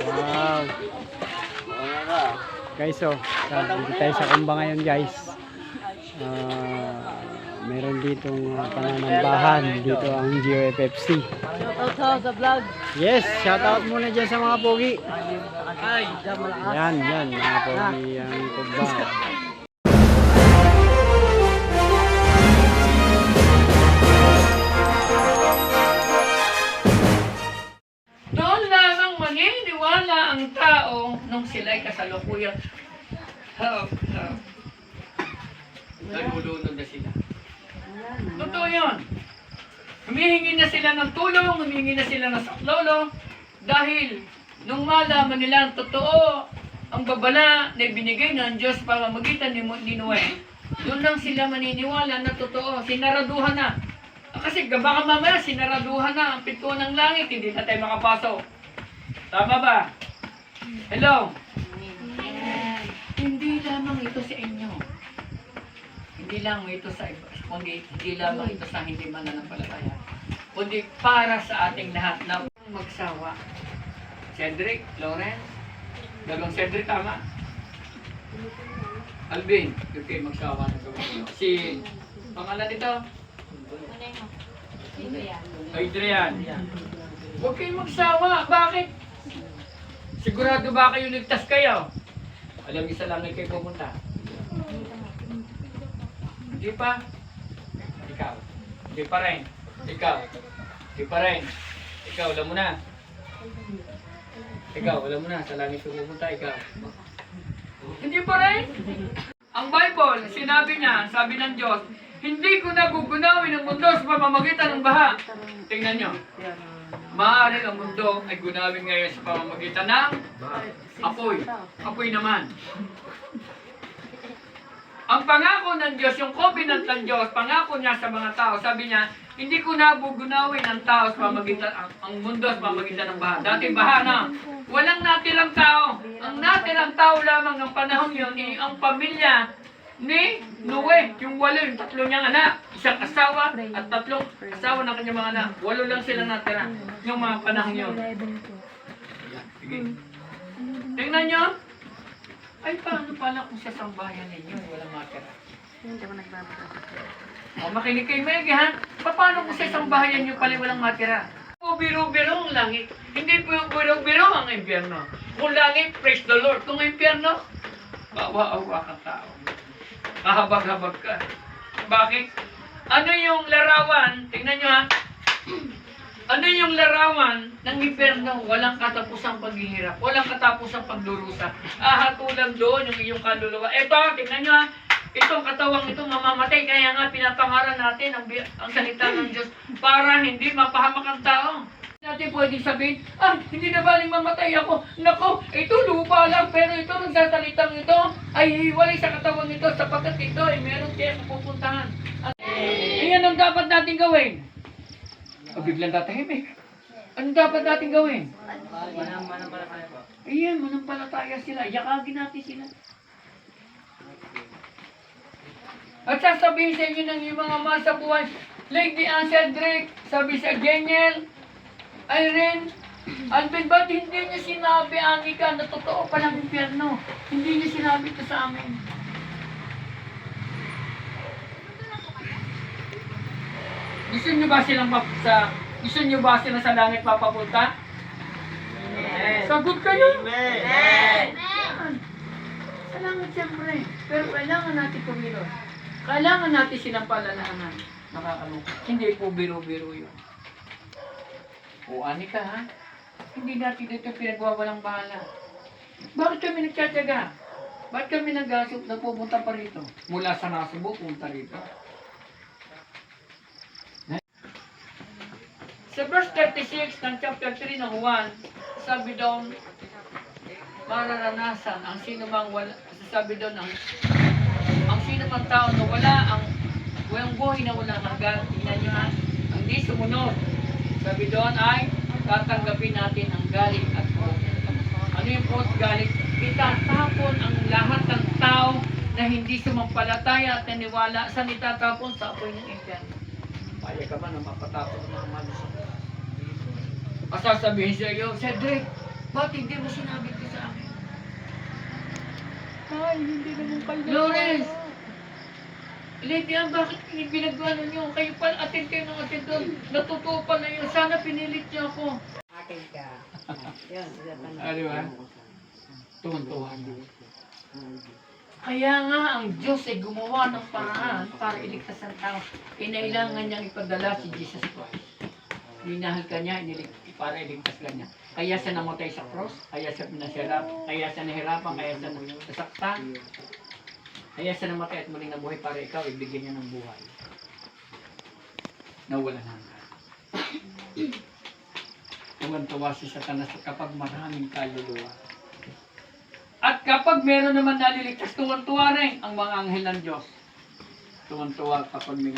Wow. Guys, so, dito tayo sa Kumba ngayon, guys. Meron ditong pananambahan. Dito ang GOFFC. Shoutout sa vlog. Yes, shoutout muna dyan sa mga pogi. Ay, Yan, mga pogi ang Kumba. Doon lamang maniniwala ang tao nung sila'y kasalukuyang nagulunod na sila. Totoo yun. Humihingi na sila ng tulong, humihingi na sila ng saklolo dahil nung malaman nila ang totoo, ang babala na ibinigay ng Diyos pamamagitan ni Noe, doon lang sila maniniwala na totoo. Sinaraduhan na. Kasi baka mamaya sinaraduhan na ang pinto ng langit, hindi na tayo makapasok. Tama ba? Hello? Hindi lamang ito sa inyo. Hindi lang ito sa iba, kundi hindi lamang ito sa hindi mananampalataya. Kundi para sa ating lahat na magsawa. Cedric, Lawrence, dalawang Cedric, tama? Alvin, yung kayo magsawa na gawin. Si, pangalan nito? Adrian. Huwag kayong magsawa. Bakit? Sigurado ba kayo ligtas kayo? Alam niyo sa langit kayo pupunta. Hindi pa? Ikaw. Hindi pa rin. Ikaw. Hindi pa rin. Ikaw, alam mo na. Ikaw, alam mo na. Sa langit kayo pupunta. Ikaw. Hindi pa rin. Ang Bible, sinabi niya, sabi ng Diyos, hindi ko nagugunawin ang mundo sa pamamagitan ng baha. Tingnan nyo. Maaaring ang mundo ay gunawin ngayon sa pamamagitan ng apoy. Apoy naman. Ang pangako ng Diyos, yung covenant ng Diyos, pangako niya sa mga tao, sabi niya, hindi ko nagugunawin ang tao sa pamamagitan, ang mundo sa pamamagitan ng baha. Dati baha na. Walang natirang tao. Ang natirang tao lamang ng panahon yun, ang pamilya ni Noe, yung yung tatlo niyang anak, isang asawa at tatlong asawa ng kanyang mga anak. 8 lang sila natira yung mga panahon yun. Sige. Tingnan nyo. Ay, paano pala kung sa sambahayan ninyo walang matira? Hindi ako nagbabasa. O, makinig kayo, Meg, ha? Paano kung sa sambahayan nyo pala walang matira? O, biro-biro ang langit. Hindi po yung biro-biro ang impyerno. Kung langit, praise the Lord. Kung impyerno, bawa-awa kang tao. Kahabag-habag ka. Bakit? Ano yung larawan? Tingnan nyo, ha? Ano yung larawan ng impyerno? Walang katapusang paghihirap. Walang katapusang pagdurusa. Hatulan doon yung iyong kaluluwa. Ito, tingnan nyo, ha? Itong katawang ito mamamatay. Kaya nga pinapangaral natin ang salita ng Diyos para hindi mapahamak ang tao. Natin pwedeng sabihin, hindi na baling mamatay ako. Nako, ito lupa lang, pero ito nagsasalitang ito ay hiwalay sa katawan nito sapagkat ito ay meron kaya pupuntahan. Iyan ang dapat natin gawin. Biglang tatahimik. Anong dapat natin gawin? Manampalataya po. Iyan, manampalataya sila. Yakagin natin sila. At sasabihin sa inyo ng mga masa buhay, Lady Cedric, sabi sa Geniel, Irene, Alvin, ba't hindi niya sinabi, Anika, na totoo palang impyerno? Hindi niya sinabi ito sa amin. Gusto niyo ba silang gusto niyo ba sila sa langit papapunta? Amen. Sagot kayo? Amen. Sa langit siyempre. Pero kailangan natin pumilo. Kailangan natin silang palalahanan. Nakakalungkot. Hindi po biro-biro yun. O, Anika, ha? Hindi natin dito pinagwawalang bahala. Bakit kami nagtsatsaga? Bakit kami nag-asok na pupunta pa rito? Mula sa Nasubo, punta rito. Sa verse 36 ng chapter 3 ng 1, sabi doon, mararanasan ang sino mang wala, sabi doon, ang sino mang tao na walang buhay na walang hanggan, tingnan nyo, ha? Ang di sumunod. Sabi doon ay tatanggapin natin ang galit at puot. Ano yung puot galit? Itatapon ang lahat ng tao na hindi sumampalataya at naniwala sa nitatapon sa apoy ng impyerno. Paya ka ba na mapatapon ng mga malusok? Sasabihin sa iyo, Cedric, Ba't hindi mo sinabi ito sa akin? Ay, hindi naman kayo. Lawrence! Lydia, bakit pinagano nyo? Kayo pa, attend kayo ng attend doon. Natutuwa pa na yun. Sana pinilit niyo ako. Akin ka. Yun, Di ba? Tuwan-tuwa na. Kaya nga, ang Diyos ay gumawa ng paraan para iligtas ang tao. Kinailangan niyang ipadala si Jesus Christ. Minahal ka niya, para iligtas ka niya. Kaya siya namatay sa cross, kaya siya pinasirap, kaya siya nahirapan, kaya siya nasaktan. Kaya siya namatay at muling nabuhay para ikaw, ibigyan niya ng buhay. Nawala hanggan. Tuwan-tuwa si Satanas kapag maraming kaluluwa. At kapag meron naman naliligtas, tuwan-tuwa rin ang mga anghel ng Diyos. Tuwan-tuwa kapag may